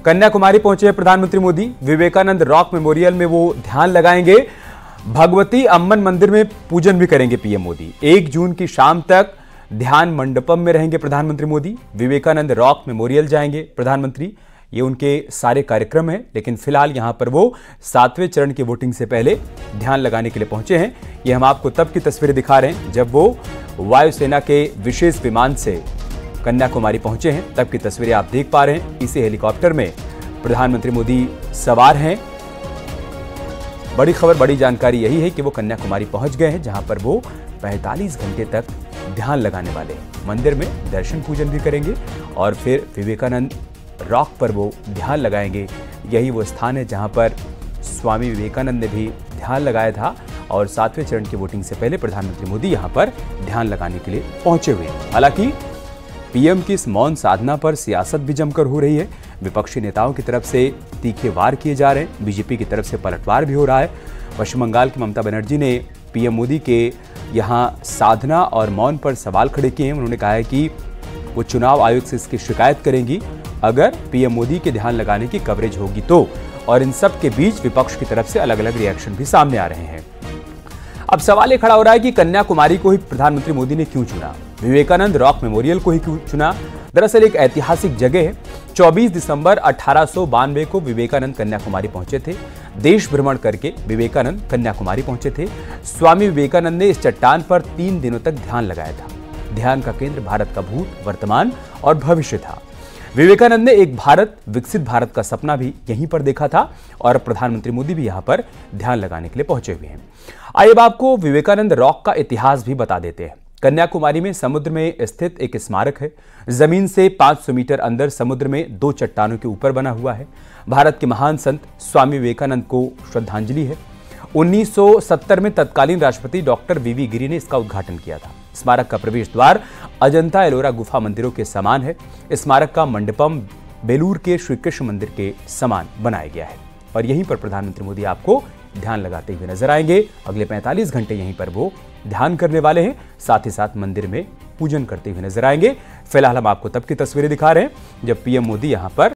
कन्याकुमारी पहुंचे प्रधानमंत्री Modi. Vivekananda rock memorial में वो ध्यान लगाएंगे। भगवती अम्मन मंदिर में पूजन भी करेंगे पीएम मोदी। 1 जून की शाम तक ध्यान मंडपम में रहेंगे प्रधानमंत्री मोदी। विवेकानंद रॉक मेमोरियल जाएंगे प्रधानमंत्री। ये उनके सारे कार्यक्रम हैं, लेकिन फिलहाल यहां पर वो 7वें चरण की वोटिंग से पहले ध्यान लगाने के लिए पहुंचे हैं। ये हम आपको तब की तस्वीरें दिखा रहे हैं जब वो वायुसेना के विशेष विमान से कन्याकुमारी पहुंचे हैं। तब की तस्वीरें आप देख पा रहे हैं। इसी हेलीकॉप्टर में प्रधानमंत्री मोदी सवार हैं। बड़ी खबर, बड़ी जानकारी यही है कि वो कन्याकुमारी पहुंच गए हैं, जहां पर वो 45 घंटे तक ध्यान लगाने वाले हैं। मंदिर में दर्शन पूजन भी करेंगे और फिर विवेकानंद रॉक पर वो ध्यान लगाएंगे। यही वो स्थान है जहां पर स्वामी विवेकानंद ने भी ध्यान लगाया था और 7वें चरण की वोटिंग से पहले प्रधानमंत्री मोदी यहां पर ध्यान लगाने के लिए पहुंचे हुए हैं। हालांकि पीएम की इस मौन साधना पर सियासत भी जमकर हो रही है। विपक्षी नेताओं की तरफ से तीखे वार किए जा रहे हैं। बीजेपी की तरफ से पलटवार भी हो रहा है। पश्चिम बंगाल की ममता बनर्जी ने पीएम मोदी के यहां साधना और मौन पर सवाल खड़े किए हैं। उन्होंने कहा है कि वो चुनाव आयोग से इसकी शिकायत करेंगी अगर पीएम मोदी के ध्यान लगाने की कवरेज होगी तो। और इन सब के बीच विपक्ष की तरफ से अलग अलग रिएक्शन भी सामने आ रहे हैं। अब सवाल ये खड़ा हो रहा है कि कन्याकुमारी को ही प्रधानमंत्री मोदी ने क्यों चुना, विवेकानंद रॉक मेमोरियल को ही क्यों चुना। दरअसल एक ऐतिहासिक जगह है। 24 दिसंबर 1892 को विवेकानंद कन्याकुमारी पहुंचे थे। देश भ्रमण करके विवेकानंद कन्याकुमारी पहुंचे थे। स्वामी विवेकानंद ने इस चट्टान पर 3 दिनों तक ध्यान लगाया था। ध्यान का केंद्र भारत का भूत, वर्तमान और भविष्य था। विवेकानंद ने एक भारत, विकसित भारत का सपना भी यहीं पर देखा था और प्रधानमंत्री मोदी भी यहां पर ध्यान लगाने के लिए पहुंचे हुए हैं। आइए अब आपको विवेकानंद रॉक का इतिहास भी बता देते हैं। कन्याकुमारी में समुद्र में स्थित एक स्मारक है। जमीन से 500 मीटर अंदर समुद्र में 2 चट्टानों के ऊपर बना हुआ है। भारत के महान संत स्वामी विवेकानंद को श्रद्धांजलि है। 1970 में तत्कालीन राष्ट्रपति डॉक्टर वीवी गिरी ने इसका उद्घाटन किया था। स्मारक का प्रवेश द्वार अजंता एलोरा गुफा मंदिरों के समान है। स्मारक का मंडपम बेलूर के श्री कृष्ण मंदिर के समान बनाया गया है और यहीं पर प्रधानमंत्री मोदी आपको ध्यान लगाते हुए नजर आएंगे। अगले 45 घंटे यहीं पर वो ध्यान करने वाले हैं, साथ ही साथ मंदिर में पूजन करते हुए नजर आएंगे। फिलहाल हम आपको तब की तस्वीरें दिखा रहे हैं जब पीएम मोदी यहां पर